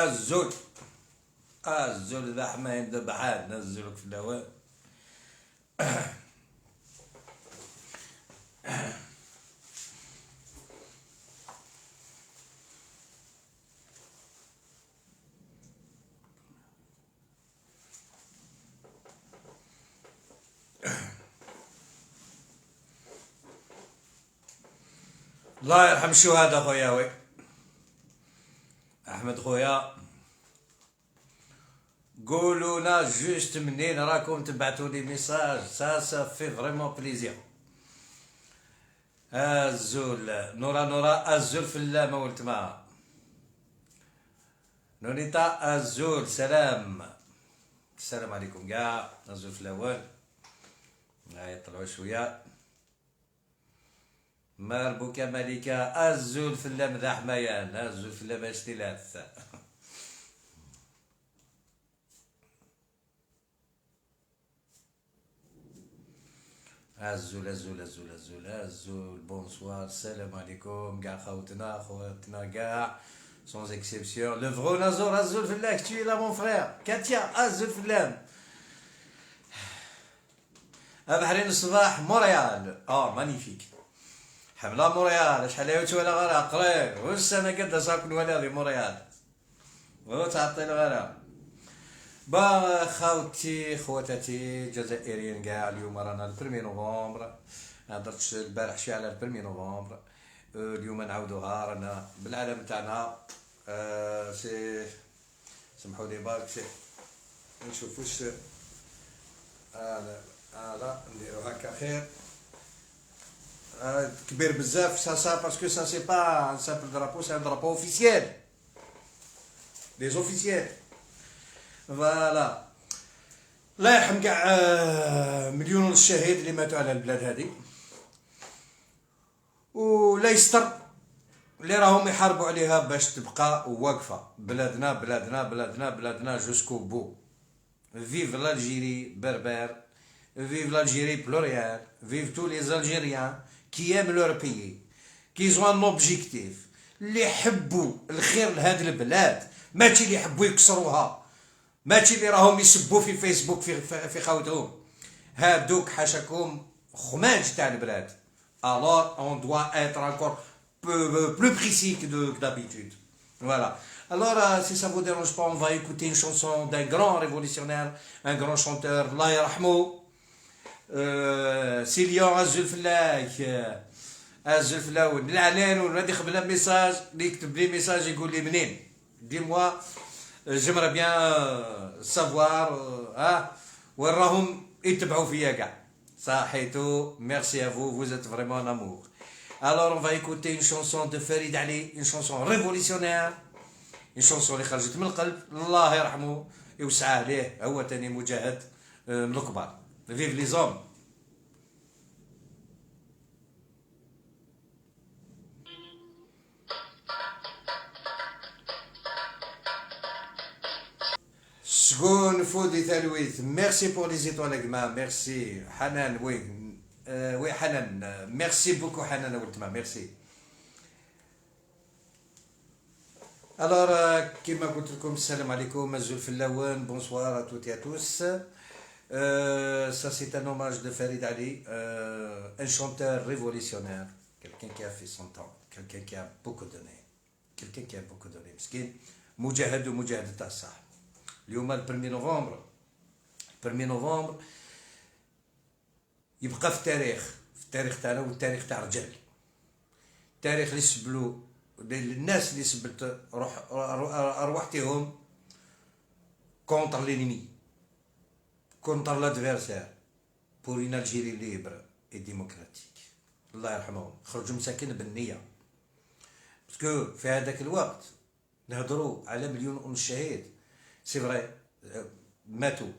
الزول الزول ذا حما يندب عاد نزلك في الهواء. الله يرحم الشهداء خويا وي احمد خويا. قولونا جوست منين راكم تبعتوا لي ميساج، سا في فريمون بليزير. الزول نورا الزول في اللامة والتما نونيتا الزول سلام. السلام عليكم كاع الزول في الاول. هاي طلعوا شويه مربوكة ملكة الزول في اللام ذا حمايان الزول في اللام اشتلاث. الزول بونسوار السلام عليكم كاع خوتنا خواتنا كاع سونز اكسبسيون. لو فرو نازور الزول في الله كتوي لا مون فرير كاتيا الزول في اللام. بحرين الصباح مونريال مانيفيك حمله مونريال شحال يوت ولا غير قريب والسنه قد ساكن ولا في مونريال وتعطي الغرام. با خاوتي خواتاتي جزائريين كاع اليوم رانا البرمي نوفمبر. هضرت البارح شي على البرمي نوفمبر. اليوم نعاودوها رانا بالعالم تاعنا. سي سمحوا لي برك سي نشوف واش لا نديرو هكا خير. كبير بزاف سا باسكو سا سي با ان سامبل درابو سي ان درابو اوفيسيال لي زوفيسيال. فوالا الله يرحم كاع مليون الشهيد اللي ماتوا على البلاد هذه، ولا يستر اللي راهم يحاربوا عليها باش تبقى واقفه بلادنا بلادنا بلادنا بلادنا جوسكو بو. فيف l'Algérie berbère, vive l'Algérie plurielle, vive tous les Algériens qui aiment leur pays, qui ont un objectif. اللي يحبوا الخير لهذه البلاد ماشي اللي يحبوا يكسروها، ماشي اللي راهم يسبوا في فيسبوك في خوتهم. هادوك حاشاكم خماج تاع البلاد. Alors on doit être encore plus précis que d'habitude. Voilà. Alors, si ça vous dérange pas, on va écouter une chanson d'un grand révolutionnaire, un grand chanteur, Allah yarhamou. سيليون الزلفلاك الزلفلاون العلان غادي يخبل ميساج اللي يكتب لي ميساج يقول لي منين دي موا جيمرا بيان سافوار وين راهم يتبعوا فيا كاع صحيتو. ميرسي ا فو vous êtes vraiment un amour. Alors on va écouter une chanson de Farid Ali, une chanson révolutionnaire, une chanson اللي خرجت من القلب. الله يرحمه يوسع عليه، هو تاني مجاهد من الكبار. فيف لي زوم. شكون فودي ثالويث ميرسي بور لي زيتوال اكما ميرسي. حنان وي وي حنان ميرسي بوكو حنان ولد ما ميرسي. الور كيما قلت لكم السلام عليكم الزول في اللون. بونسوار ا توت يا توس. Ça c'est un hommage de Farid Ali, un chanteur révolutionnaire, quelqu'un qui a fait son temps, quelqu'un qui a beaucoup donné, quelqu'un qui a beaucoup donné. مسكين مجاهد ومجاهد تاع الصح. اليوم البرمي نوفمبر، البرمي نوفمبر يبقى في التاريخ تاعنا والتاريخ تاع رجال. التاريخ اللي سبلو الناس اللي سبلت ارواحتهم كونتر لينيمي، كونتر لادفيرسير، بور اون الجيري ليبر اي ديموكراتيك. الله يرحمهم خرجوا مساكن بالنيه. باسكو في هذاك الوقت نهضروا على مليون ونص شهيد، سي فري ماتوا.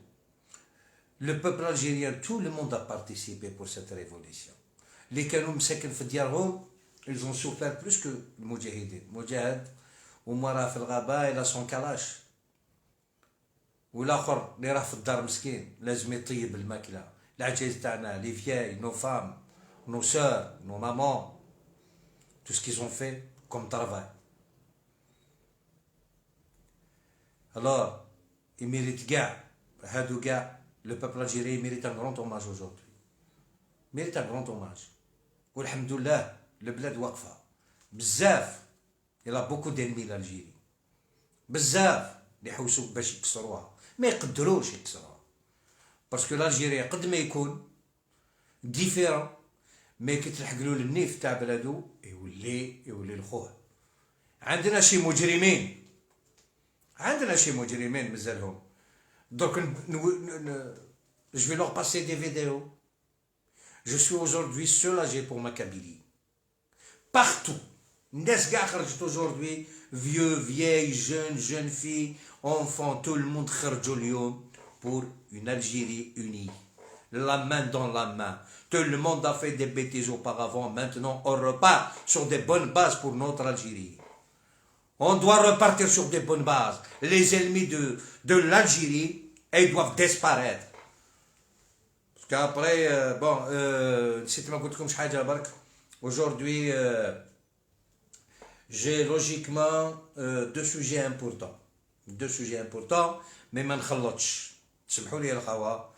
لو بوبل الجيريان تو لو موند ا بارتيسيبي بور سيت ريفوليسيون. اللي كانوا مساكن في ديارهم ils ont souffert plus que المجاهدين. مجاهد وما راه في الغابه الى سون كلاش، والاخر اللي راه في الدار مسكين لازم يطيب الماكله. العجائز تاعنا لي فياي نو فام نو سور نو مامون تو سكي زون في كوم ترافاي. Alors, il mérite كاع هادو كاع لو بوبل الجيري mérite un grand hommage aujourd'hui. mérite un grand hommage. والحمد لله البلاد واقفة بزاف. il a beaucoup d'ennemis l'Algérie. بزاف اللي يحوسوا باش يكسروها ما يقدروش يكسروها. باسكو الجيري قد ما يكون ديفيرون مي كي تلحقلو للنيف تاع بلادو يولي لخوه. عندنا شي مجرمين مازالهم درك je vais leur passer des vidéos. Je suis aujourd'hui soulagé pour ma Kabylie. Partout. الناس كاع خرجت aujourd'hui, vieux, vieilles, jeunes filles, enfants, tout le monde خرجوا اليوم pour une Algérie unie. La main dans la main. Tout le monde a fait des bêtises auparavant. Maintenant, on repart sur des bonnes bases pour notre Algérie. On doit repartir sur des bonnes bases. Les ennemis de l'Algérie, ils doivent disparaître. Parce qu'après, bon, si tu m'as dit حاجة برك, aujourd'hui, j'ai logiquement deux sujets importants. mais ما نخلطش. تسمحوا لي الخوا.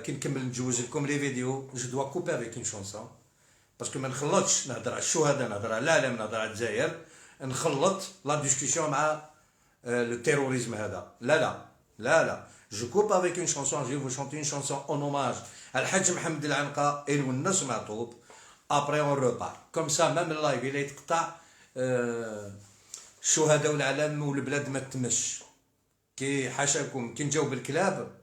كي نكمل نجوز لكم لي فيديو جو دوا كوبي افيك اون شونسون باسكو ما نخلطش نهضر على الشهداء نهضر على العالم نهضر على الجزائر نخلط لا ديسكسيون مع لو تيروريزم هذا لا جو كوب افيك اون شونسون جو فو شونتي اون شونسون اون اوماج على الحاج محمد العنقا والناس معطوب ابري اون روبار كوم سا ميم اللايف الا يتقطع الشهداء والعالم والبلاد ما تمش كي حاشاكم كي نجاوب الكلاب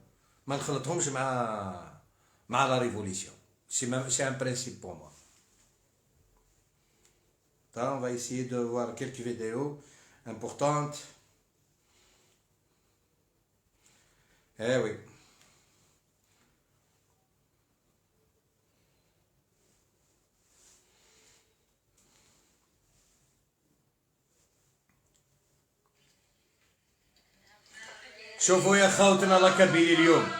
ما نخلطهمش مع لا ريفوليسيون. C'est un principe pour moi. On va essayer de voir quelques vidéos importantes. Eh oui. شوفوا يا خوتنا لا كابيلي اليوم.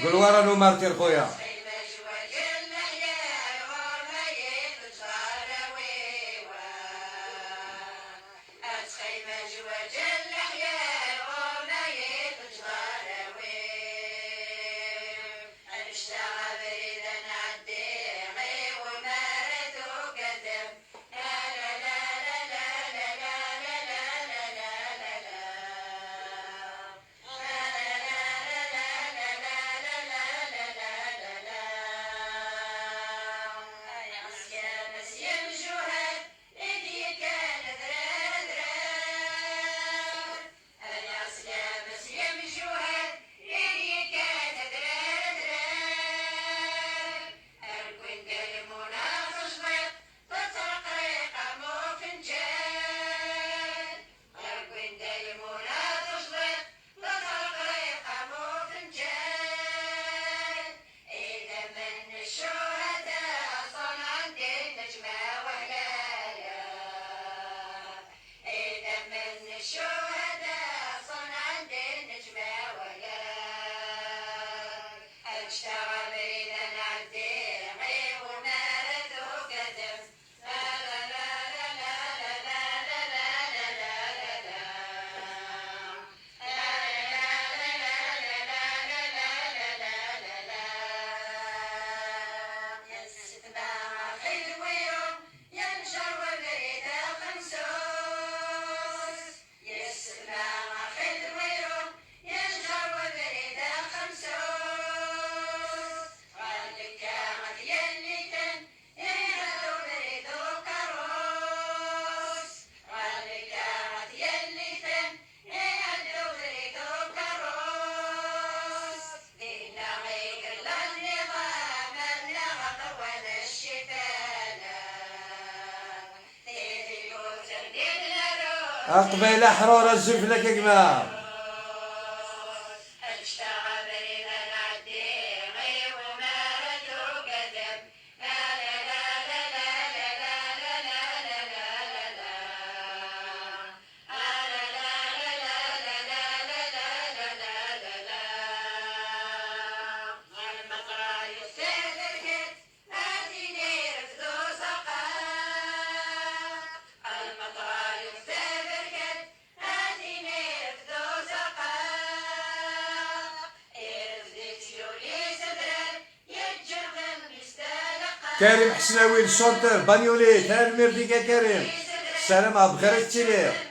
قولوا ورا مارتير خويا. قبيله حرورة الزفلة كيما كريم حسناوي الشونتور بانيولي، تنمير فيك يا كريم. السلام بخير التيلي.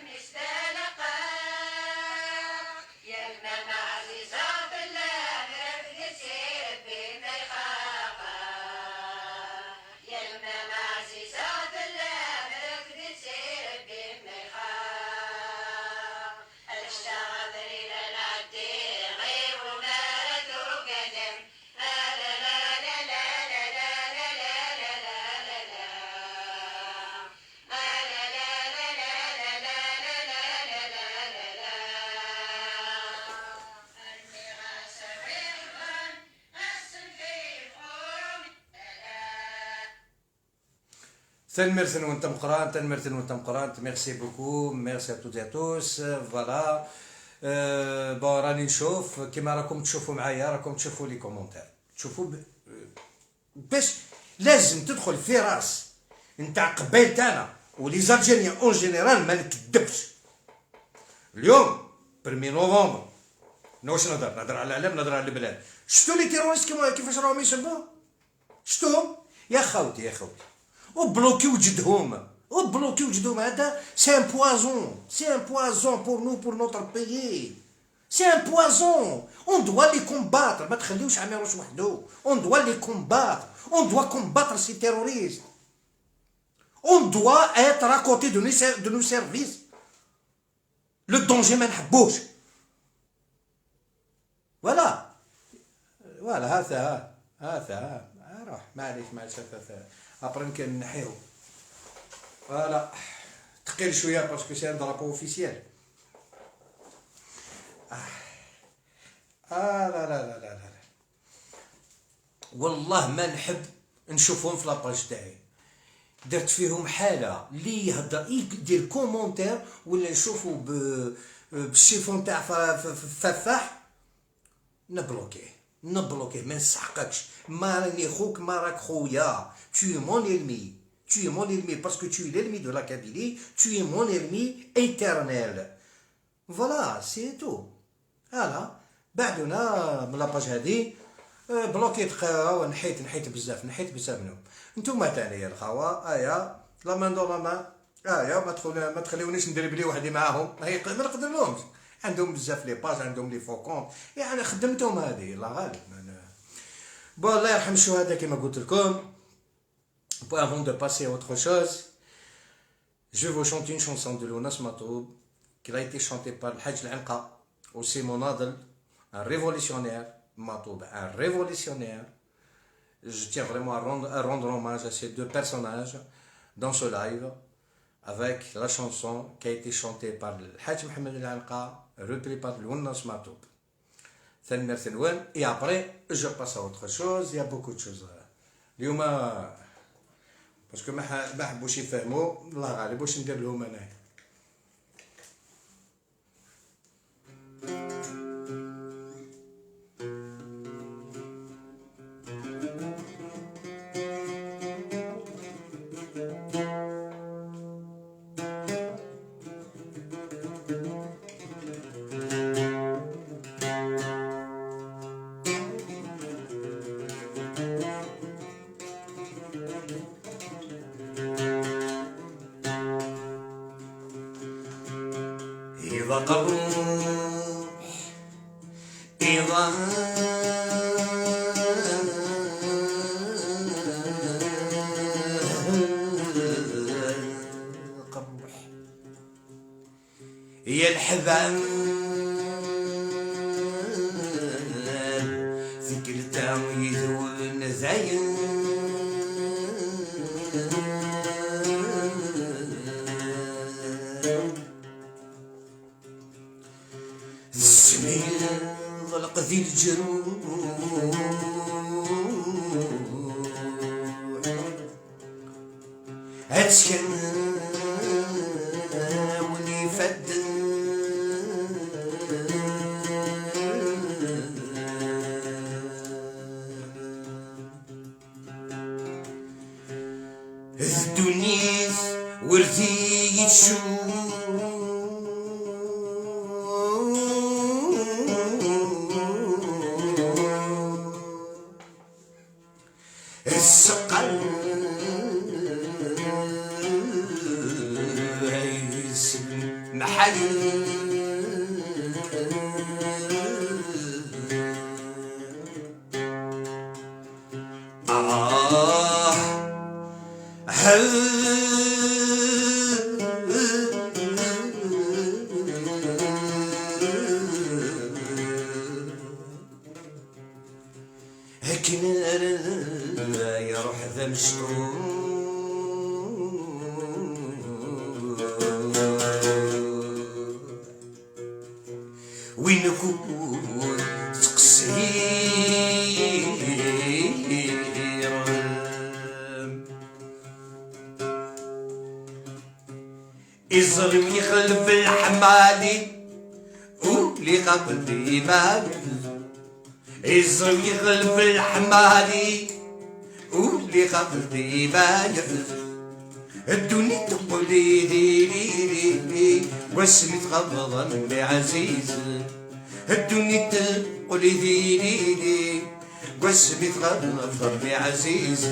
تنمرتن وانت مقران، تنمرتن وانت مقران. ميرسي بوكو، ميرسي ا توت اي توس. فوالا بون راني نشوف كيما راكم تشوفوا معايا، راكم تشوفوا لي كومونتير، تشوفوا باش لازم تدخل في راس نتاع قبيلتنا ولي زالجيريان اون جينيرال ما نكذبش. اليوم 1 نوفمبر واش نهضر على العلم، نهضر على البلاد. شفتوا لي تيروريست كيفاش راهم يصبوا؟ شفتوهم يا خوتي يا خوتي؟ وبلوكيو وجدهم. هذا سي ان بوازون، سي ان بوازون بور نو، بور نوتر بيي. سي ان بوازون، اون دوا لي كومباتر. ما تخليوش عميروش وحدو، اون دوا لي كومباتر، اون دوا كومباتر سي تيروريست، اون دوا اتر ا كوتي دو نو سيرفيس. لو دونجي ما نحبوش. فوالا هذا روح معليش ابري يمكن نحيو. فوالا تقيل شويه باسكو سي ان درابو اوفيسيال. لا لا لا لا لا والله ما نحب نشوفهم في لاباج تاعي. درت فيهم حاله اللي يهضر يدير كومونتير ولا نشوفو بالشيفون تاع ففاح نبلوكيه ما نسحقكش. ما راني خوك، ما راك خويا. tu es mon ennemi parce que tu es l'ennemi de la Kabylie, tu es mon ennemi éternel. Voilà, c'est tout. فوالا بعدنا من لاباج هادي بلوكيت خاوه. نحيت بزاف منهم. نتوما تاني يا الخاوه ايا لا مان دو لا مان ايا ما تخليونيش ندربلي وحدي معاهم. ما نقدر لهمش، عندهم بزاف لي باج، عندهم لي فوكون، يعني خدمتهم هذه الله غالب. بون الله يرحم الشهداء كما قلت لكم. Avant de passer à autre chose, je vais vous chanter une chanson de Lounas Matoub qui a été chantée par le Hajj Al-Anqa, aussi mon adel, un révolutionnaire. Matoub, un révolutionnaire. Je tiens vraiment à rendre hommage à ces deux personnages dans ce live avec la chanson qui a été chantée par le Hajj Mohamed Al-Anqa, repris par Lounas Matoub. Et après, je passe à autre chose. Il y a beaucoup de choses. اليوم باسكو ما حبوش يفهموا، الله غالب واش ندير لهم انا. إذا قروح إذا قروح يا الحبان ذكرتها يذون زين السمين ضلق ذي الجروح هتشكن ولي فد الدنيا ورثي تشوف السقا محل هكنا يا روح ذا مشطوط وين نكون تقصير الظلم يخلف الحمالي ولي قبل ما الظلم يخلف الحمالي ولي قبل ما الدنيا تقولي لي واسمي تغضى من عزيز الدنيا تقولي لي واسمي تغضى من عزيز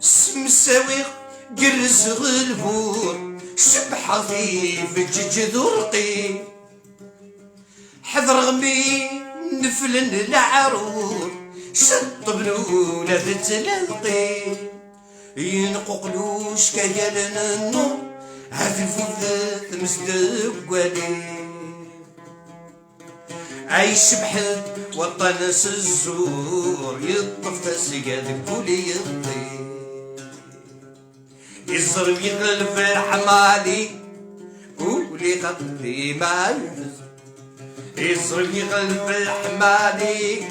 سمساوي قرز غلبور شبحة في جج ذرقي حذر غمي نفلن العرور شطب الولاد تلقي ينققلوش كيالن النور هذا الفوذات مصدق ولي اي شبحت وطنس الزور يطف تسقاد كولي يطي الظلم يغلب الحمالي ولي قبلي ما يحز الظلم يغلب الحمالي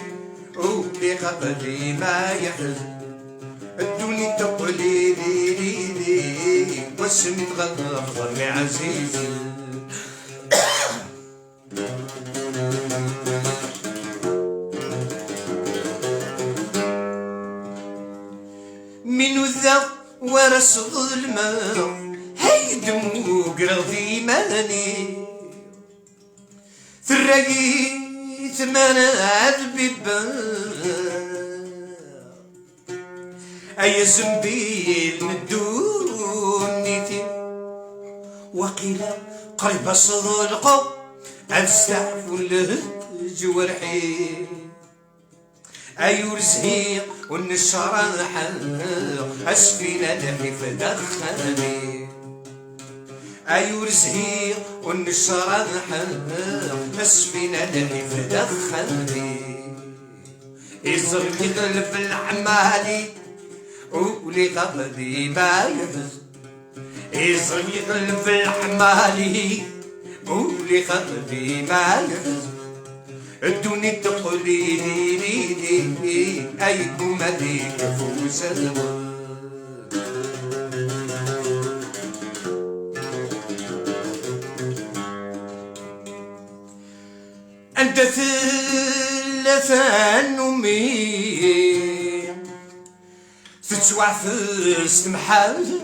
ولي قبلي ما يحز الدنيا تقولي لي واسمي تغلب ظلمي عزيزي منو ذا ورس ظلمه هيدمو قرضي ماني ثرقي ثمانة عذبي أي زنبيل مدونيتي وقيلا قريب صدلقو أستعفو له جوارحي أيور زهيق والنشرة حلق أسفينة لحيف دخلني أيور زهيق والنشرة حلق أسفينة لحيف دخلني الظلم يغلب الحمالي ولي قبضي ما يحز الظلم يغلب الحمالي ولي قبضي ما يحز الدنيا تقولي لي أيكم هذيك فوز الورد أنت ثلاثة نومي تتوع في استمحال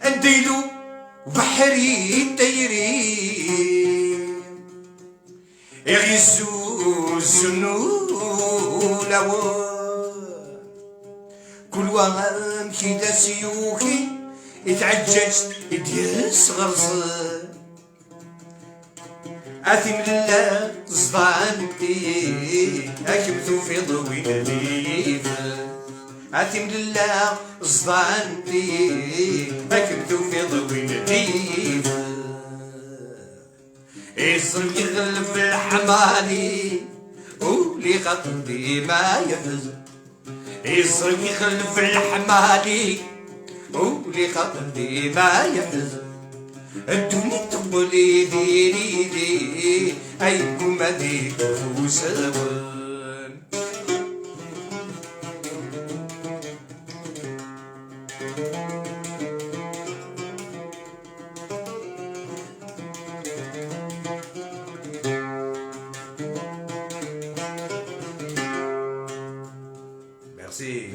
انديلو بحري دايري يغيزو الزنو كل وهم كيدا سيوكي اتعججت اديس غرزان اثم لله صدانتي اكمثو في ضوي نبيف اثم لله صدانتي اكمثو في ضوي نبيف الظلم يغلب في الحمالي ولي قلبي ما يحزن الظلم يغلب في الحمالي ولي قلبي ما يحزن الدنيا تقولي لي أيكم هذيك وسوان Merci.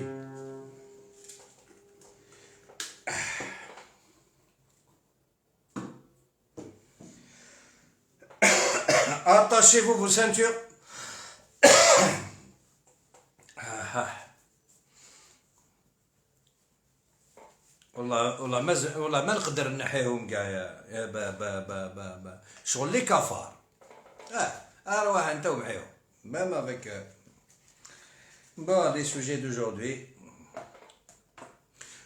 attachez-vous vos ceintures. والله ما نقدر نحيهم كاع يا با شغل لي كفار. اروح انت ومعيهم même avec bon les sujets d'aujourd'hui.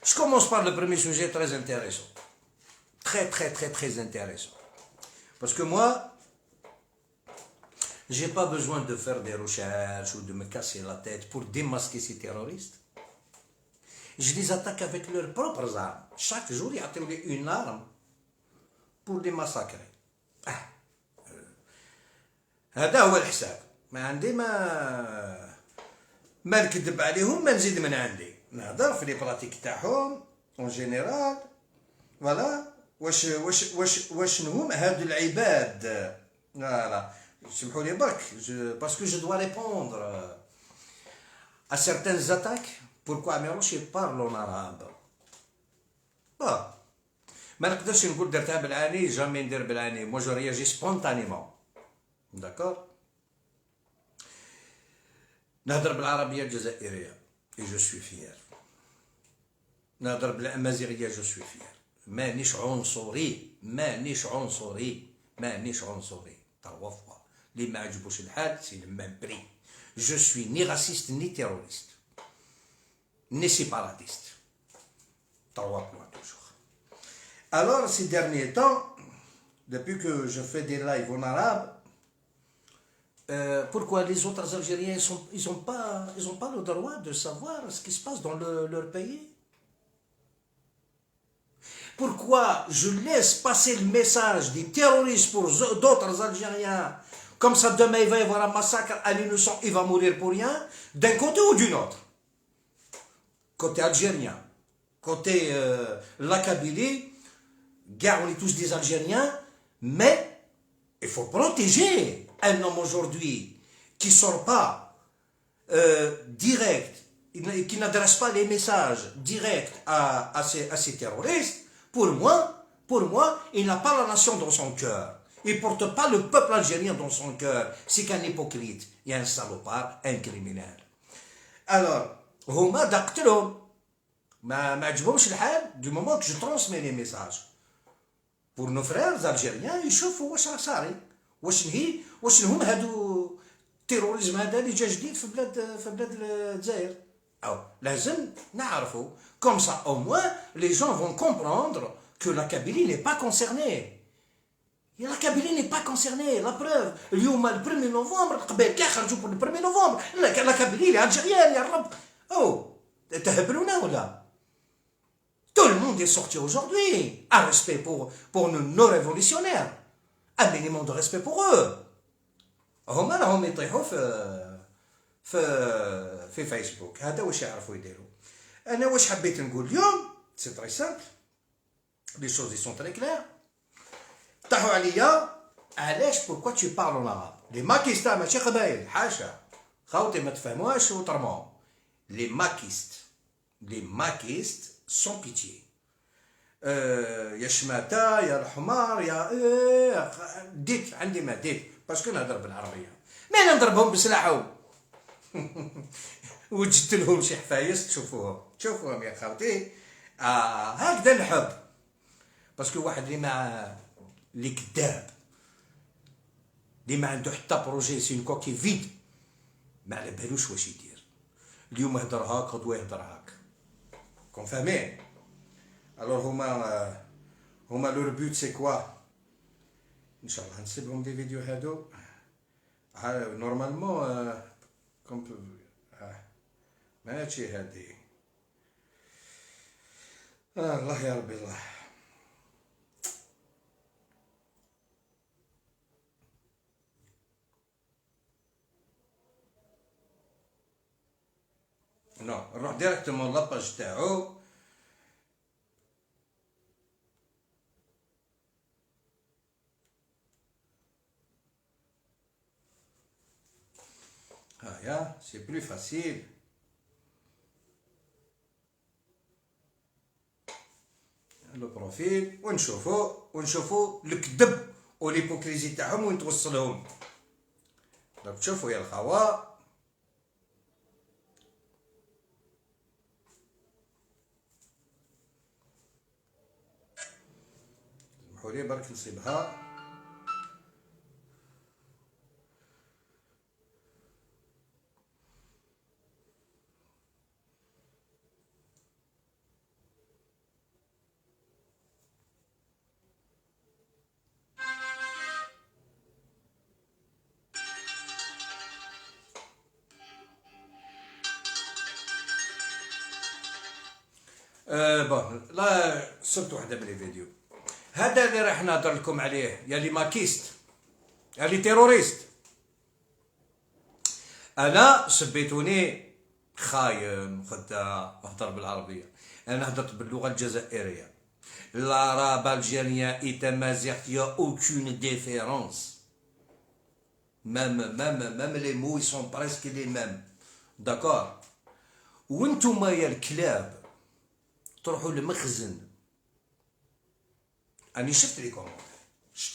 Je commence par le premier sujet très intéressant, très intéressant, parce que moi j'ai pas besoin de faire des recherches ou de me casser la tête pour démasquer ces terroristes. Je les attaque avec leurs propres armes. Chaque jour, ils ont une arme pour les massacrer. هذا هو الحساب. ما عندي ما نكذب عليهم، ما نزيد من عندي. نهضر في لي براتيك تاعهم اون جينيرال. فوالا واش نهم هادو العباد. فوالا سمحوا لي برك باسكو جو دوا ريبوندر à certaines attaques. Pourquoi je parle en arabe? ما نقدرش نقول درتها بالعاني، جامي ندير بالعاني. Moi je réagis spontanément. D'accord? نهضر بالعربية الجزائرية et je suis fier. نهضر بالأمازيغية je suis fier. مانيش عنصري. تروا فوا اللي ما عجبوش الحال سي لو ميم بري. Je suis ni raciste ni terroriste. Ni séparatiste. 3 points toujours. Alors, ces derniers temps, depuis que je fais des lives en arabe, pourquoi les autres Algériens, ils ont pas le droit de savoir ce qui se passe dans leur pays? Pourquoi je laisse passer le message des terroristes pour d'autres Algériens? Comme ça, demain, il va y avoir un massacre à l'innocent, il va mourir pour rien, d'un côté ou d'un autre. Côté algérien, côté la Kabylie, on est tous des Algériens, mais il faut protéger un homme aujourd'hui qui ne sort pas direct, qui n'adresse pas les messages directs à ces terroristes. Pour moi, il n'a pas la nation dans son cœur. Il ne porte pas le peuple algérien dans son cœur. C'est qu'un hypocrite, il y a un salopard, un criminel. Alors, هما دا قتلهم ما عجبهمش الحال du moment que je transmets les messages pour nos frères algériens يشوفوا واش صاري، واش هم هادو التيروريزم هذا اللي جا جديد في بلاد الجزائر. أو لازم نعرفوا comme ça au moins les gens vont comprendre que la Kabylie n'est pas concernée. La Kabylie n'est pas concernée. La preuve, اليوم le 1er novembre القبائل كاع خرجوا pour le 1er novembre. La Kabylie est algérienne يا رب. تهبلونا ولا؟ Tout le monde est sorti aujourd'hui. Un respect pour nos révolutionnaires. Un minimum de respect pour eux. هما راهم يطيحوا في فيسبوك. هذا واش يعرفوا يديروا. أنا واش حبيت نقول اليوم؟ سي تري سامبل. Les choses sont très claires. طاحوا عليا علاش pourquoi tu parles en arabe. Les maquistes ماشي قبايل حاشا. خاوتي ما تفهموهاش وترموهم. Les maquistes sans pitié. يا شماتة يا الحمار يا ديت عندي ما ديت باسكو نهضر بالعربية. ما نضربهم بسلاحهم. وجدت لهم شي حفايس تشوفوهم يا خاوتي. هكذا الحب. باسكو واحد اللي كذاب اللي ما عنده حتى بروجي سي اون كوكي فيد ما على بالوش واش يدير. اليوم يهضر هاك غدوه يهضر هاك. كون فاهمين؟ الوغ هما لور بوت سي كوا. ان شاء الله نسيبهم دي فيديو هادو نورمالمون كوم ماشي هادي. الله يا ربي الله. نو نروح ديريكتومون لاباج تاعو. هايا سي بلو فاسيل. لو بروفيل ونشوفو الكذب وليبوكريزي تاعهم وين توصلهم. دونك تشوفوا يا الخوا سمحوا لي برك نصيبها. بون لا صرت وحده من الفيديو هذا اللي راح نهضر لكم عليه، يا لي ماكيست، يا لي تيروريست. انا سبيتوني خاين خدام نهضر بالعربيه، انا هضرت باللغه الجزائريه. l'arabe algérien est amazigh, il y a aucune différence. Même les mots ils sont presque les mêmes. d'accord. وانتم يا الكلاب تروحوا لمخزن. اني شفت لي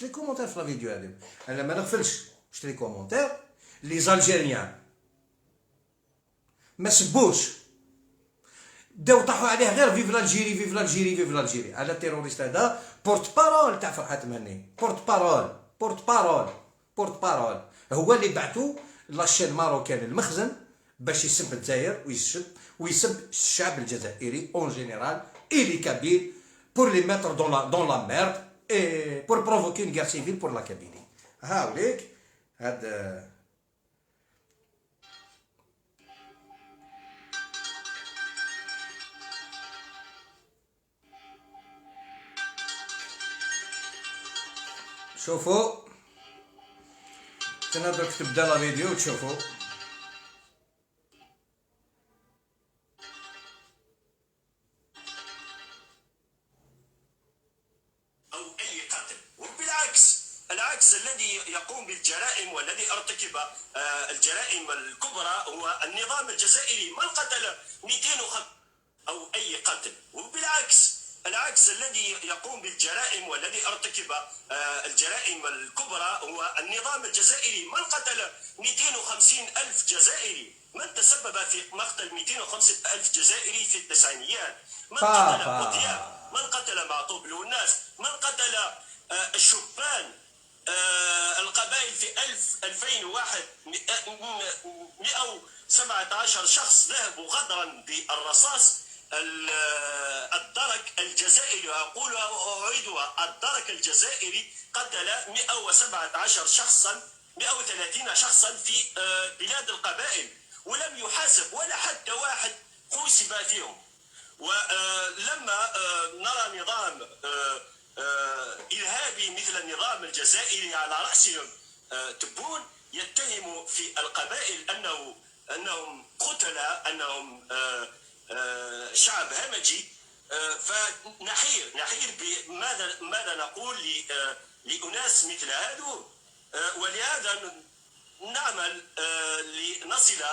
كومونتير في الفيديو هذا، انا ما نغفلش، شفت لي كومونتير لي زالجيريان ما سبوش، بداو طاحوا عليه غير فيف لالجيري فيف لالجيري فيف لالجيري. على التيروريست هذا بورت بارول تاع فرحات مهني، بورت بارول هو اللي بعثو لاشين ماروكان المخزن باش يسب الجزائر ويسب الشعب الجزائري اون جينيرال اي لي كابيل pour les mettre dans la merde et pour provoquer une guerre civile pour la Kabylie. هاوليك هاد شوفوا انا درك تبدا لا فيديو تشوفوا. العكس الذي يقوم بالجرائم والذي ارتكب الجرائم الكبرى هو النظام الجزائري. من قتل 205 او اي قتل، وبالعكس العكس الذي يقوم بالجرائم والذي ارتكب الجرائم الكبرى هو النظام الجزائري. من قتل 250 ألف جزائري؟ من تسبب في مقتل 250 ألف جزائري في التسعينيات؟ من قتل بوطياب؟ من قتل معطوب لوناس؟ من قتل الشبان القبائل في 2001 117 شخص ذهبوا غدرا بالرصاص. الدرك الجزائري، أقولها وأعيدها، الدرك الجزائري قتل 117 شخصا 130 شخصا في بلاد القبائل، ولم يحاسب ولا حتى واحد حوسب فيهم. ولما نرى نظام إرهابي مثل النظام الجزائري على رأسهم تبون يتهم في القبائل أنهم قتلة، أنهم شعب همجي، فنحير بماذا نقول لأناس مثل هذو. ولهذا نعمل لنصل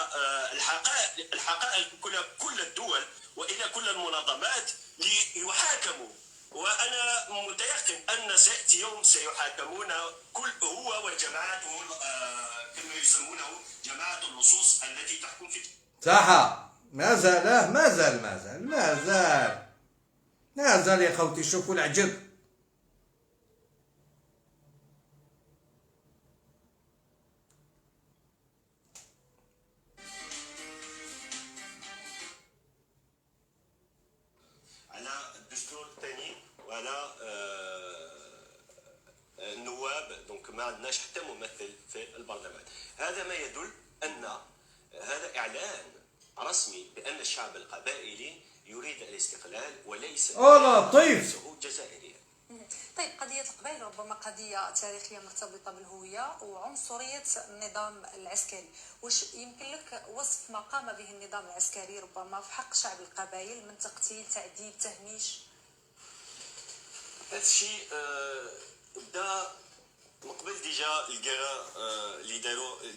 الحقائق كل الدول وإلى كل المنظمات ليحاكموا. وأنا متيقن أن سيأتي يوم سيحاكمون هو وجماعته كما يسمونه جماعة اللصوص التي تحكم في صح. ما زال يا خوتي. شوفوا العجب. على الدستور الثاني وعلى النواب، دونك ما عندناش حتى ممثل في البرلمان. هذا ما يدل أن هذا إعلان رسمي بأن الشعب القبائلي يريد الاستقلال وليس لطيف جزائريا. طيب، قضية القبائل ربما قضية تاريخية مرتبطة بالهوية وعنصرية النظام العسكري. واش يمكن لك وصف ما قام به النظام العسكري ربما في حق شعب القبائل من تقتيل، تعذيب، تهميش؟ هذا الشيء بدا من قبل ديجا الكيرا اللي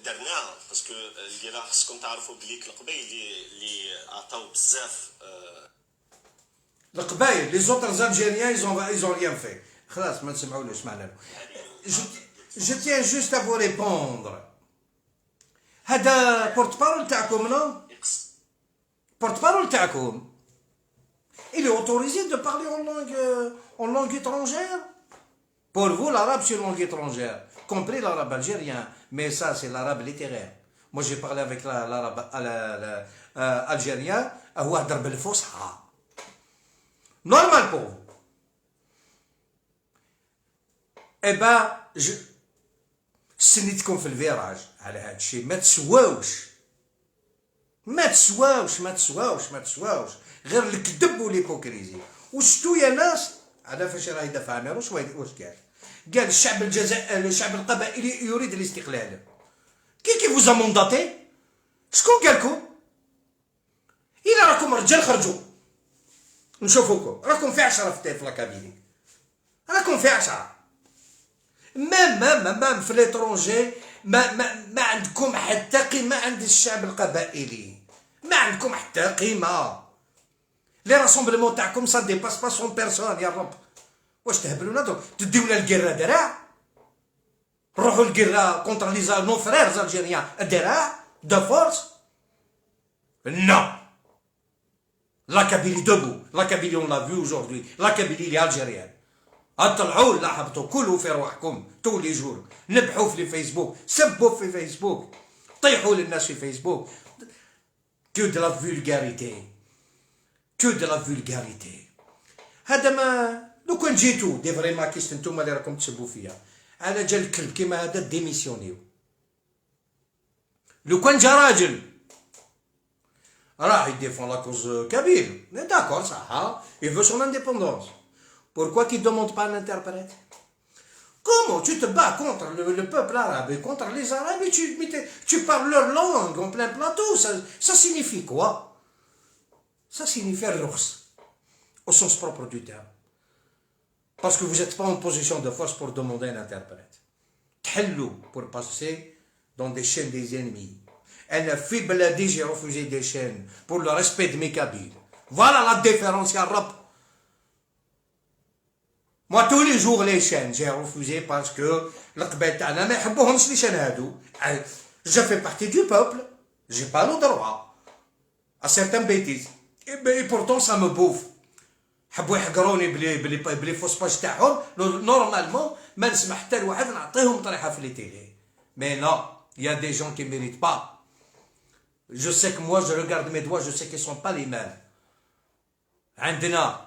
درناها، باسكو الكيرا خصكم تعرفوا بليك القبائل اللي عطاو بزاف القبائل لي زوتر الجيريان ils ont rien fait. خلاص ما نسمعولوش معنا. Je tiens juste à vous répondre. هذا بورت بارول تاعكم نو porte parole تاعكم il est autorisé de parler en langue étrangère pour vous l'arabe c'est une langue étrangère compris l'arabe algérien mais ça c'est l'arabe littéraire moi j'ai parlé avec l'arabe algérien هو هدر بالفصحى normal pour vous eh ben سنيتكم في الفيراج على هذا الشيء ما تسواوش غير الكذب والهيبوكريزي وشتو يا ناس على فاش راه يدافع عن واش قال الشعب القبائلي يريد الاستقلال كي فوزا مونداتي شكون قالكم الا راكم رجال خرجوا نشوفوكم راكم في 10 في لاكابيلي راكم في 10 مام في ليترونجي ما عندكم حتى قيمة عند الشعب القبائلي ما عندكم حتى قيمة لي راسومبلمون تاعكم سا ديباس با 100 بيرسون يا رب واش تهبلونا دوك تديونا القرة دراع نروحوا القرة كونتر لي نو فرير الجيريان دراع دو فورس نو لا كابيلي دوبو لا كابيلي اون لا فيو اجوردي لا كابيلي لي الجيريان اطلعوا لاحظتوا كلوا في رواحكم تو لي جور نبحوا في فيسبوك سبوا في فيسبوك طيحوا للناس في فيسبوك كو دو لا فولغاريتي هذا ما لو كان جيتو دي فري ماكيست نتوما اللي راكم تسبوا فيها على جا الكلب كيما هذا ديميسيونيو لو كان جا راجل راه يديفون لا كوز كبير داكور صح يفو سون انديبوندونس pourquoi qu'il ne demande pas un interprète? Comment tu te bats contre le peuple arabe et contre les arabes et tu parles leur langue en plein plateau? Ça signifie quoi? Ça signifie roux, au sens propre du terme. Parce que vous n'êtes pas en position de force pour demander un interprète. T'hellou pour passer dans des chaînes des ennemis. Elle a fait Beladi, j'ai refusé des chaînes pour le respect de mes Kabyles. Voilà la différence, ya Rab. Moi, tous les jours, les chaînes, j'ai refusé parce que les chaînes, je fais partie du peuple, j'ai pas le droit à certaines bêtises. Et pourtant, ça me bouffe. حبوا يحقروني بلي فوسباج تاعهم نورمالمون ما نسمح حتى لواحد نعطيهم طريحه في لي تيلي مي لا il y a des gens qui méritent pas je sais que moi je regarde mes doigts je sais qu'ils sont pas les mêmes عندنا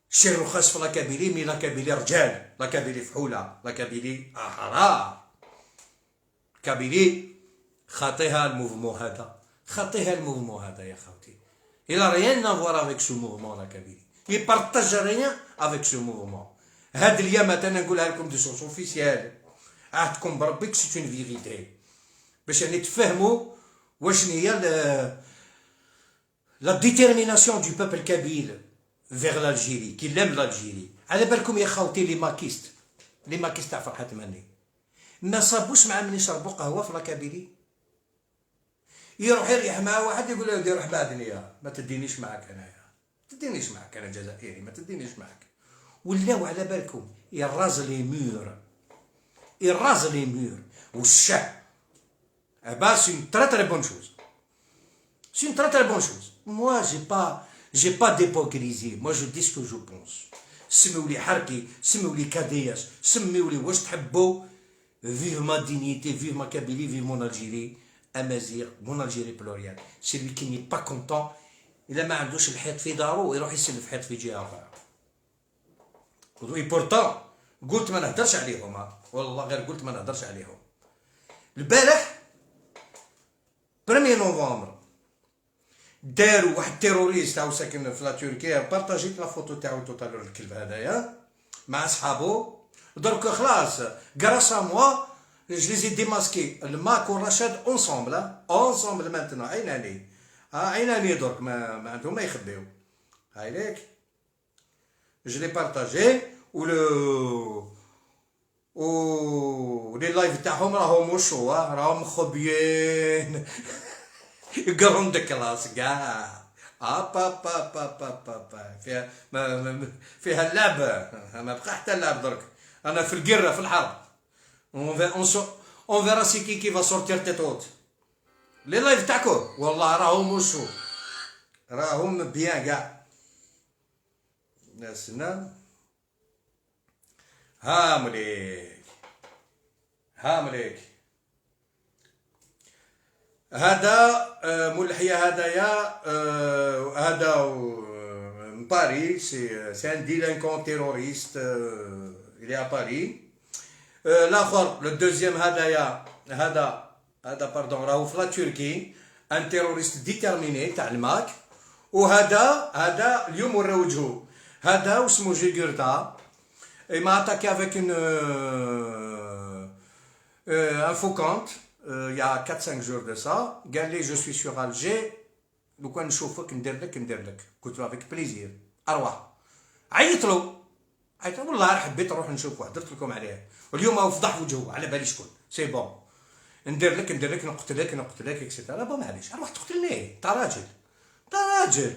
شي رخص في لاكابيلي مي لاكابيلي رجال لاكابيلي فحوله لاكابيلي احرار كابيلي خاطيها الموفمون هذا يا خوتي il a rien à voir avec ce mouvement لاكابيلي il partage rien avec ce mouvement هاد اليوم مثلا نقولها لكم دي سورس اوفيسيال عهدكم بربك سي اون فيغيتي باش يعني تفهموا واش هي لا ديتيرميناسيون دو بوبل كابيل vers l'Algérie qui aime l'Algérie على بالكم يا خوتي لي ماكيست تاع فرحة مني ما صابوش مع من يشربوا قهوه في لاكابيلي يروح يريح مع واحد يقول له روح بعدني يا ما تدينيش معك انايا انا جزائري ما تدينيش معك ولاو على بالكم يراز لي مور والشاه با سي une très très bonne chose moi j'ai pas d'hypocrisie moi je dis ce que je pense سميوا لي حركي سميوا لي كادياس سميوا لي واش تحبوا vive ma dignité vive ma Kabylie vive mon Algérie امازيغ mon Algérie pluriel celui qui n'est pas content الا ما عندوش الحيط في دارو يروح يسلف حيط في جهه اخرى وي بورتون قلت ما نهدرش عليهم والله غير قلت ما نهدرش عليهم البارح 1 نوفمبر داروا واحد تيروريست او ساكن في تركيا بارطاجيت لا فوتو تاعو توتالور الكلب هذايا مع صحابو درك خلاص غراسا موا je les ai démasqués الماك والرشاد اونسومبل مانتنا عيناني درك ما عندهم ما يخبيو هاي ليك je l'ai partagé و لي لايف تاعهم راهم وشو راهم خبيين يقرون كلاس كاع فيها اللعبه ما بقى حتى اللعب درك انا في القره في الحرب on verra c'est qui va sortir tête haute لي لايف تاعكم والله راهم وشو راهم بيان كاع. ناسنا ها مليك ها مليك. هذا مول الحياة هذايا هذا من باريس سي ان ديلانكون تيروريست الي ا باري. الاخر لو دوزيام هذايا هذا باردون راهو في لا تركي ان تيروريست ديتيرميني تاع الماك. وهذا اليوم ورا وجهه هذا واسمه جيغورتا. Il m'a attaqué avec un faux compte il y a 4-5 jours de ça. قال لي je suis sur Alger لو كان نشوفك ندير لك. قلت له avec plaisir اروح. عيط له والله حبيت نروح نشوفه هدرت لكم عليه. واليوم هو فضح وجهه على بالي شكون سي بون ندير لك نقتلك اكسيتيرا. با معليش اروح تقتلني انت راجل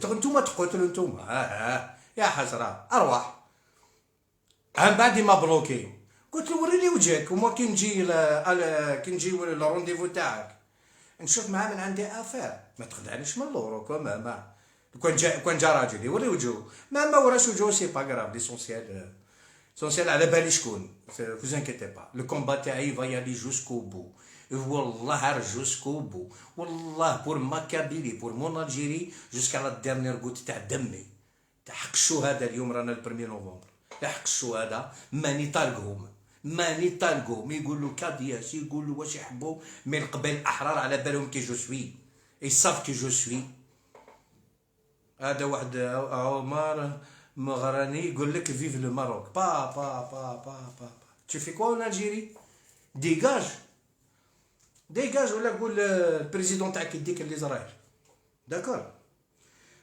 انتوما تقتلوا انتوما يا حسره اروح. من بعد ما بلوكي قلت له وريني وجهك وما كي نجي للرونديفو تاعك نشوف معاه من عندي افير. ما تخدعنيش من اللور كما كون جا راجل يوري وجهه ما وراش وجهه سي با غراف. ليسونسيال على بالي شكون. فوز انكيتي با لو كومبا تاعي فايالي جوسكو بو والله جوسكو بو والله بور ما كابيلي بور مون الجيري جوسكا لا ديرنيير غوت تاع دمي تاع حق الشهداء. اليوم رانا البرمي نوفمبر حق الشهداء ماني طالقهم يقولوا كادياس يقولوا واش يحبوا من قبل الاحرار على بالهم كي جو سوي يصاف كي جو سوي. هذا واحد عمر مغراني يقول لك فيف لو ماروك با با با با با tu fais quoi en Algérie dégage ولا قول البريزيدون تاعك يديك لإسرائيل داكور.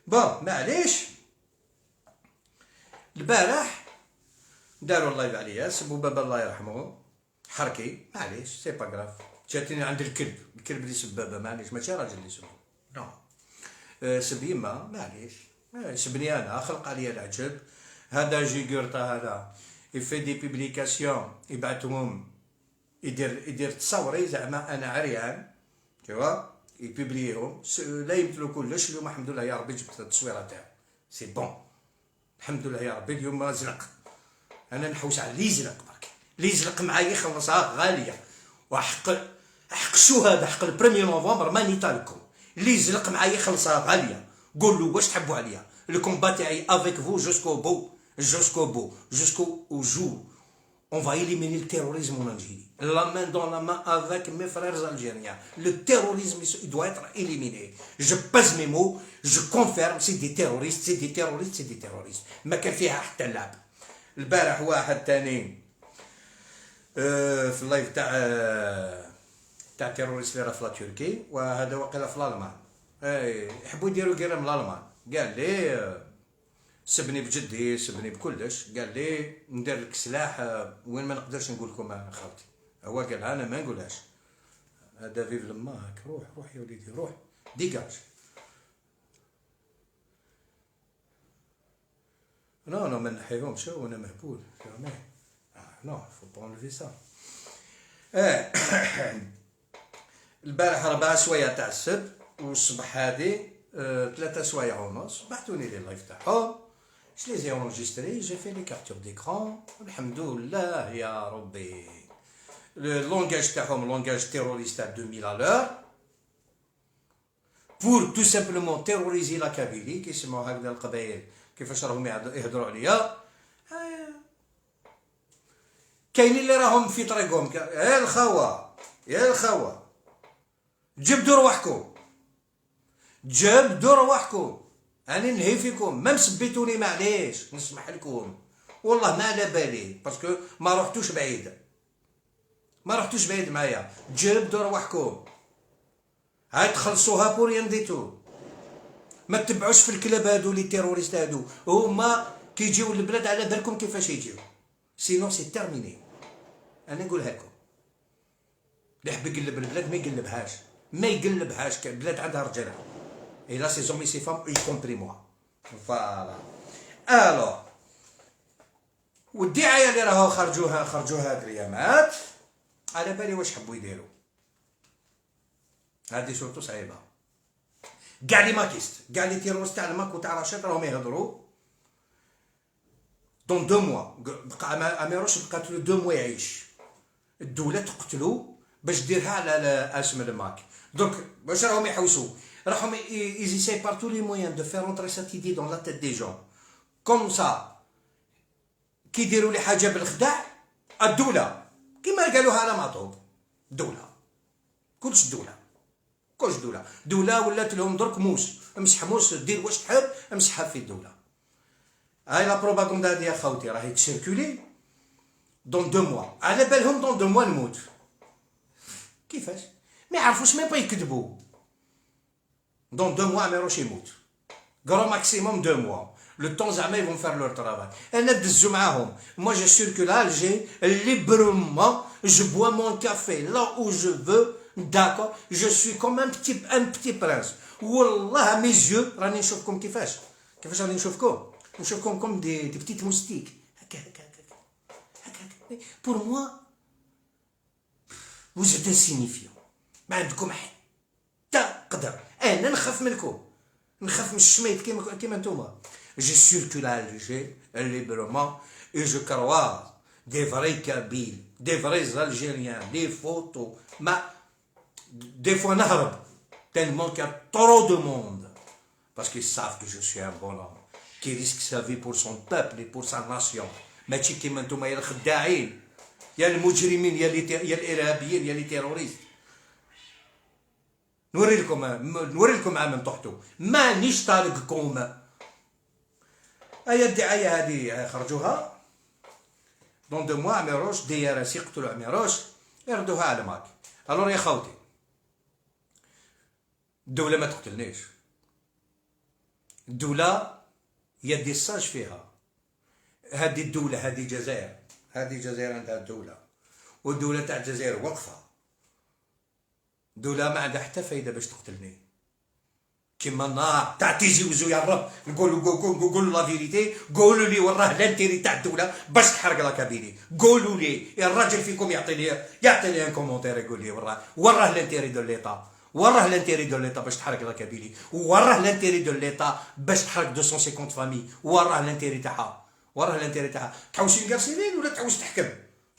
بون معليش البارح داروا اللايف عليا سبوا بابا الله يرحمه حركي معليش سي با غراف. جاتني عند الكلب اللي سب بابا معليش ماشي راجل اللي سبو نو سب يما معليش سبني انا خلق عليا العجب. هذا جيغورتا هذا يفي دي بيبليكاسيون يبعثهم يدير تصاوري زعما انا عريان تيوا يبيبليهم لا يمثلوا كلش. اليوم الحمد لله يا ربي جبت التصويره تاعو سي بون الحمد لله يا ربي. اليوم زنق انا نحوس على اللي يزلق برك اللي يزلق معايا يخلصها غاليه وحق الشهداء حق البريمي نوفمبر ماني طالكم. اللي يزلق معايا يخلصها غاليه. قول له واش تحبوا عليا الكومبا تاعي افيك فو جوسكو بو jusqu'au jour on va éliminer le terrorisme en Algérie. La main dans la main avec mes frères algériens. Le terrorisme il doit être éliminé. Je pèse mes mots, je confirme c'est des terroristes. ما كان فيها حتى اللعب. البارح واحد تاني في اللايف تاع تيروريست اللي راه في تركي وهذا واقيلا في الالمان يحبوا يديروا كيرا من الالمان. قال لي سبني بجدي سبني بكلش. قال لي ندير لك سلاح وين ما نقدرش نقول لكم خاوتي. هو قال انا ما نقولهاش. هذا فيف لماك روح يا وليدي روح ديجاج. نو ما نحيهمش وانا مهبول نو فو با انليفي سا. البارح 4 سوايع تاع السبت والصبح هادي 3 سوايع ونص بعثوني لي اللايف تاعهم. Je les ai enregistrés, j'ai fait les captures d'écran. Alhamdoulilah, ya Rabbi. Le langage تاعهم langage terroriste à 2000 à l'heure. Pour tout simplement terroriser la Kabylie, qui يسمعوا هكذا القبائل كيفاش راهم يهضروا عليا. كاينين اللي راهم في طريقهم يا الخوة جبدوا رواحكم انا نهي فيكم. ما مسبيتوني معليش نسمح لكم والله ما على بالي باسكو ما رحتوش بعيد معايا. جبدوا رواحكم هاي تخلصوها بور ينديتو. ما تتبعوش في الكلاب هادو لي تيروريست هادو هما كيجيو للبلاد على بالكم كيفاش يجيو سينو سي تيرميني. انا نقولها لكم اللي يحب يقلب البلاد ما يقلبهاش البلاد عندها رجاله. Et là, ces hommes et ces femmes, y compris moi. Voilà. Alors, والدعاية اللي راهو خرجوها هاد الأيامات على بالي واش حبوا يديروا. هادي سورتو صعيبه. كاع لي ماكيست، كاع لي تيروست تاع الماك وتاع رشيد راهم يهضروا دون 2 موا. بقى اميروش بقات له 2 موا يعيش، الدوله تقتلو باش ديرها على اسم الماك. دونك باش راهم يحوسوا، راهم يزيساي بار تو لي مويان دو فير اونتري سات ايدي دون لا تيت دي جون كوم سا. كي يديروا لي حاجه بالخداع الدوله كيما قالوها على مطوب، الدوله كلش دوله ولات لهم درك موس، امسح موس دير واش تحب امسحها في الدوله. هاي لا بروباغندا هادي يا خوتي راهي تسيركولي دون 2 موا، على بالهم دون 2 موا نموت. كيفاش؟ ما يعرفوش ميم با يكذبوا. دون 2 موا ميروش يموت، غرو ماكسيموم 2 موا لو طون زعما يفون فار لور طرافاي. انا دزو معاهم، موا جو سيركول الجي ليبرمون، جو بوا مون كافي لا او جو فو، داكور جو سوي كوم ان بتي برانس. والله مي زيو راني نشوفكم كيفاش راني نشوفكم كوم دي بتيت موستيك هكا. بور موا vous êtes insignifiant، ما عندكم حتى قدر. انا نخاف منكم، نخاف من الشميت كيما نتوما. Je circule à Alger librement et je croise des vrais Kabyles, des vrais Algériens, des photos. Des fois نهرب tellement qu'il y a trop de monde parce qu'ils savent que je suis un bon homme qui risque sa vie pour son peuple et pour sa nation. ماشي كيما نتوما يا الخداعين يا المجرمين يا الارهابيين يا لي تيروريست. نوري لكم عام طحتوا مانيش طارقكم. هيا الدعايه هذه خرجوها دون 2 موا. عميروش دي ار اس يقتلوا عميروش يردوها على ماك. الور يا خوتي الدوله ما تقتلنيش، الدوله يدي الصاج فيها. هذه الدوله هذه الجزائر عندها الدوله، والدوله تاع الجزائر واقفه. الدوله ما عندها حتى فايده باش تقتلني. كيما النار تاع تيجي وزو يا الرب نقول لا فيريتي، قولوا لي وراه لانتيري تاع الدوله باش تحرق لا كابيني. قولوا لي الراجل فيكم يعطي لي ان كومونتير يقول لي وراه لانتيري دو ليطا، وراه لانتيري دو ليطا باش تحرق لا كابيني، وراه لانتيري دو ليطا باش تحرق 250 فامي، وراه لانتيري تاعها. تحوس كار سيفيل ولا تحوس تحكم؟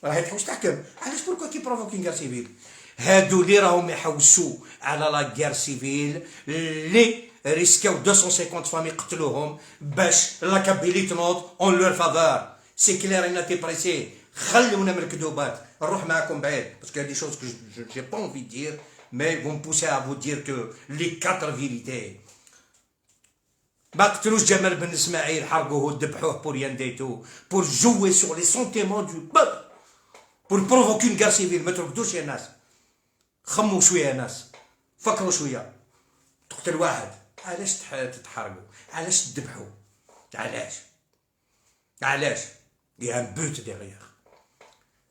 راهي تحوس تحكم. علاش بوركو كي بروفوكي كار سيفيل؟ هادو اللي راهم يحوسوا على لا غير سيفيل اللي ريسكاو 250 فامي قتلوهم باش لا كابيلي تنوض اون لور فافور. سي كلير ان تي بريسي. خلونا من الكذوبات، نروح معاكم بعيد باسكو هادي شوز كو جي با انفي دير مي فون بوسي ا فو دير كو لي 4 فيريتي. ما قتلوش جمال بن اسماعيل، حرقوه ذبحوه بور ينديتو بور جوي سور لي سونتيمون دو بوبل بور بروفوكي اون غير سيفيل. ما ترقدوش يا ناس، خموا شويه يا ناس، فكروا شويه. تقتل واحد علاش تتحرقوا؟ علاش تذبحوا؟ علاش يا ان بوت ديغيغ.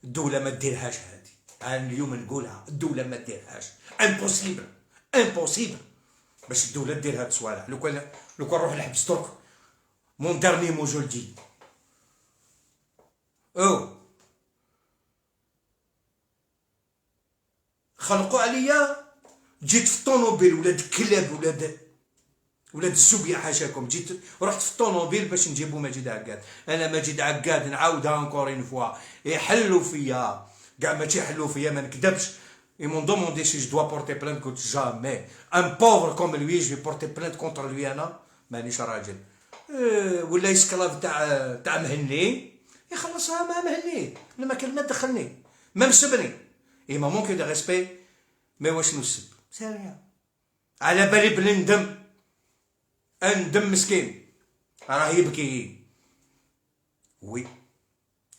الدوله ما ديرهاش هادي. انا اليوم نقولها، الدوله ما ديرهاش. امبوسيبل باش الدوله دير هاد الصوالح. لو كان نروح لحبس درك مون دارني مو جو لدي خلقوا عليا. جيت في الطونوبيل ولاد الكلاب ولاد الزوبيا حاشاكم، رحت في الطونوبيل باش نجيبوا مجيد عقاد. انا مجيد عقاد نعاودها انكور اون فوا يحلوا فيا كاع، ماشي يحلوا فيا ما نكذبش. Ils m'ont demandé si je dois porter plainte contre jamais. Un pauvre comme lui, je vais porter plainte contre lui. أنا مانيش راجل. ولا يسكلاف تاع مهني يخلصها مع مهني. لما كان ما دخلني ما مسبني. إما ممكن دو ريسبي مي واش نسب سيريا. على بالي بلي ندم مسكين راه يبكي. وي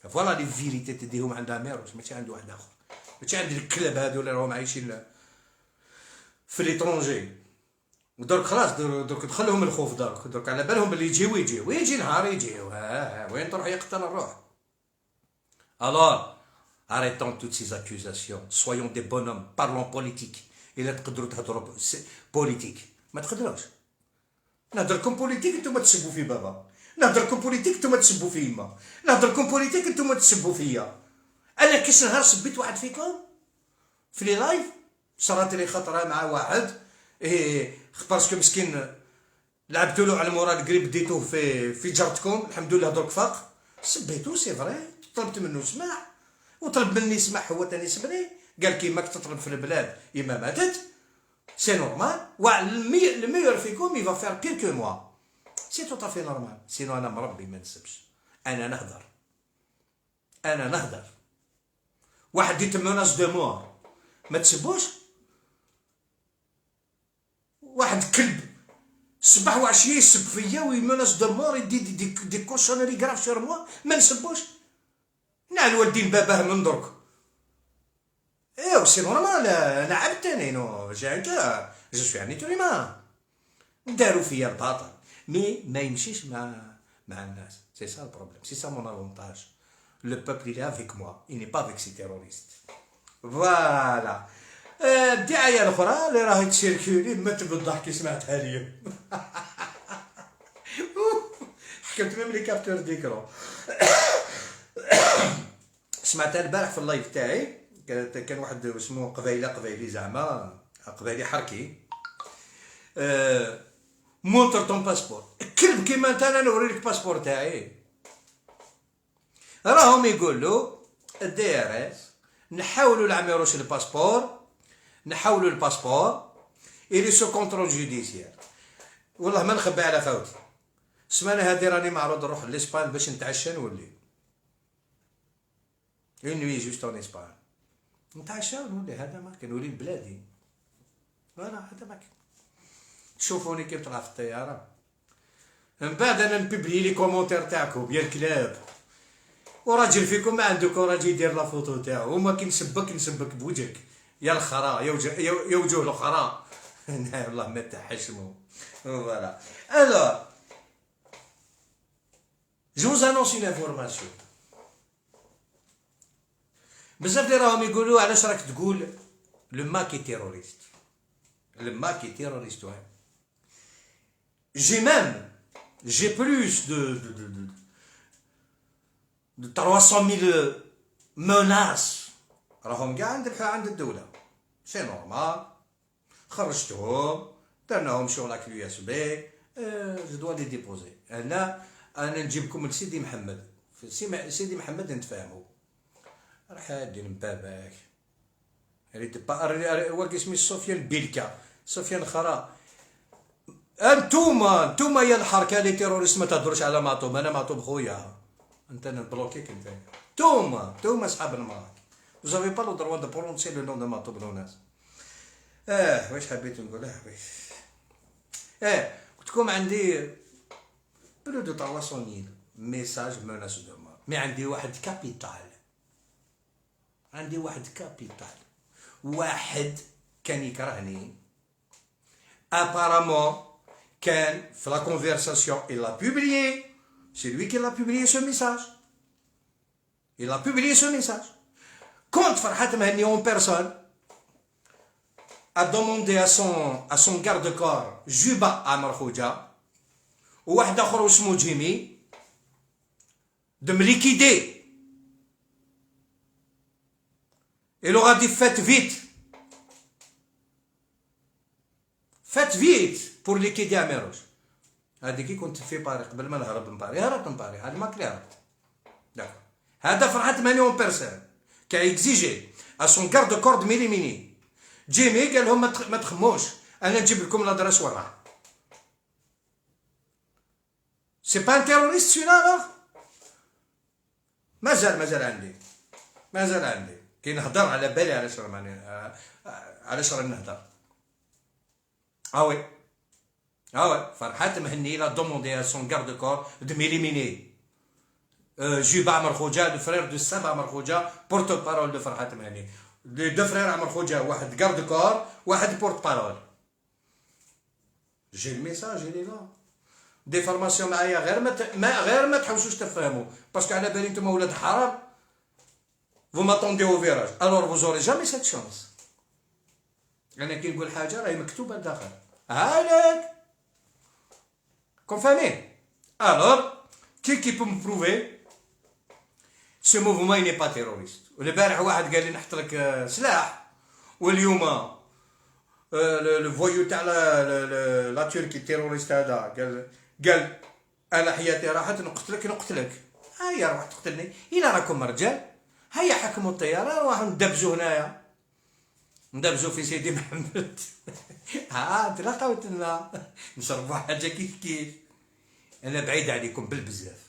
فوالا لي فيريتي تديهم عند ميروس ماشي عند واحد اخر، ماشي عند الكلاب هادو اللي راهم عايشين في ليترونجي. ودرك خلاص درك دخلهم الخوف. درك على بالهم بلي يجي نهار يجي وين تروح يقتل الروح. Alors arrêtons toutes ces accusations, soyons des bonhommes, parlons politique. إلا تقدروا تهضروا بوليتيك ما تقدروش. نهضركم بوليتيك نتوما تسبوا في بابا، نهضركم بوليتيك نتوما تسبوا في يما، نهضركم بوليتيك نتوما تسبوا فيا. انا كاش نهار سبيت واحد فيكم في لي لايف صرات لي خطره مع واحد باسكو مسكين لعبتو له على مورا القريب ديتوه في جارتكم، الحمد لله درك فاق، سبيتو سي فري، طلبت منه سماح وطلب مني سماح هو تاني سبني، قال كيماك تطلب في البلاد يما ماتت سي نورمال، الميور فيكم يفا فير بير كو موا، سي تو طافي نورمال، سينو انا مربي ما نسبش، انا نهضر واحد دي تموناس دو مور ما تسبوش، واحد كلب صباح وعشيه يسب فيا ويموناس دو مور يدي دي كوشونري كراف سور موا ما نسبوش، نعل والدين باباه من درك، ايوا سي نورمال، انا عبد تاني نو جاك جو سوي ان ايتو ما داروا فيا الباطل، مي ما يمشيش مع الناس، سي سا البروبليم، سي سا مون افونتاج، لو بوبل il est avec moi, il n'est pas avec ces terroristes. فوالا. الدعاية الأخرى اللي راهي تسيركولي مت بالضحك كي سمعتها اليوم. حكمت ميم لي كابتور ديكرون. سمعتها البارح في اللايف تاعي، كان واحد اسمه قبيلي زعما قبيلي حركي. مونتر طون باسبور، كلب كيما انت انا نوريلك باسبور تاعي. راهم يقولوا الدي ار اس نحاولوا العميروش الباسبور، نحاولوا الباسبور إلي سو كونترول جوديسيال. والله ما نخبي على فوتي، السمانه هادي راني معروض نروح لإسبان باش نتعشى نولي اون نوي جوست اون إسبان نتعشى ونولي، هذا ما كان نولي لبلادي، فوالا هذا ما كان. تشوفوني كي نطلع في الطياره من بعد انا نبيبلي لي كومونتير تاعكم يا الكلاب، وراجل فيكم ما عندك راجل يدير لا فوتو تاعو، وما كي نسبك بوجهك يا الخرا يا وجوه الخرا. والله ما تحشموا. فوالا الوغ جو vous annonce une information. بزاف اللي راهم يقولوا علاش راك تقول لو ماكي تيروريست، لو ماكي تيروريست. j'ai plus de 300,000 menaces راهم كاع عند الدولة، سي نورمال، خرجتهم درناهم شغلك اليو اس بي، جو دوا لي ديبوزي. انا نجيبكم لسيدي محمد، سيدي محمد نتفاهموا، راح هادي من باباك ريت واقي سمي سفيان بيلكا، سفيان خرا. انتوما يا الحركه لي تيروريست ما تهضروش على ماطوب، انا ماطوب خويا، انت نبلوكيك انت. توما صحاب المراك، vous avez pas le droit de prononcer le nom de ماطوب لوناس. واش حبيت نقول؟ قلت لكم عندي بلو دو 300,000 ميساج مناس دو مور، مي عندي واحد كابيتال، واحد كان يكرهني apparemment كان في لا كونفرساسيون il a publié, c'est lui qui l'a publié ce message. Quand Farhat Mahni en personne a demandé à son garde-corps Juba Amar Khouja ou واحد اخر اسمه جيمي de me liquider. Il aura dit faites vite pour liquider Améroche. هذه كي كنت في باري قبل ما نهرب من باري، هربت من باري، هذا ما كلي هربت. داكور، هذا فرحت ماني اون بيرسون كي اكزيجي ا سون كارد كورد ميليميني. جيمي قال لهم ما تخموش، انا نجيب لكم الادرس وراه. سي با ان تيروريست سولا لا، مازال عندي كي نهضر على بالي علاش راني نهضر. وي فرحات مهني لا دوموندي ا سون غارد كور دو ميليميني جوبا عمر خوجا لو فرير دو سابا عمر خوجا بورتو بارول دو فرحات مهني، لي دو فرير عمر خوجا، واحد غارد كور واحد بورت بارول. جي الميساج اللي لا دي فورماسيون معايا، غير ما تحوسوش تفهموا، باسكو على بالي نتوما ولاد حرام vous m'attendez au virage, alors vous aurez jamais cette chance. انا كي نقول حاجه راهي مكتوبه لداخل هاك كونفامي. alors qui peut me prouver ce mouvement il n'est pas terroriste. والبارح واحد قال لي نحط لك سلاح، واليوم لو فويو تاع لا تركي التيروريست هذا قال انا حياتي راحت نقتلك. هيا روح تقتلني الا راكم رجال. هيا حكموا الطياره روحوا ندبزوا هنايا، ندبزوا في سيدي محمد. تلاقاو لنا نشربوا حاجه كيف. انا بعيد عليكم بالبزاف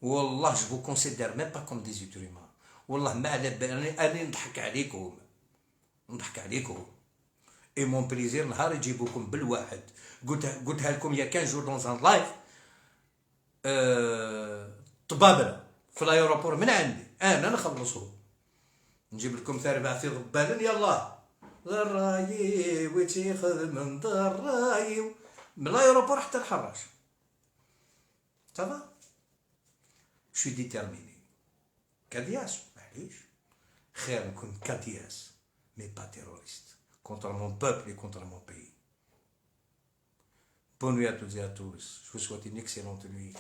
والله. جو كونسيدير ميم با كوم دي زيتريما. والله ما على بالي اني نضحك عليكم. اي مون بليزير نهار يجيبوكم بالواحد. قلتها لكم يا كان جور دون ان لايف. طبابله في الايروبور من عندي انا نخلصهم، نجيب لكم ثربع في غبال. يلا الراي وتيخذ من الراي من الايروبور حتى الحراش. صافا شو ديتيرميني. كادياس معليش خير نكون كادياس مي با تيروريست contre mon peuple et contre mon pays. Bonne nuit à toutes et à tous. Je vous souhaite une excellente nuit.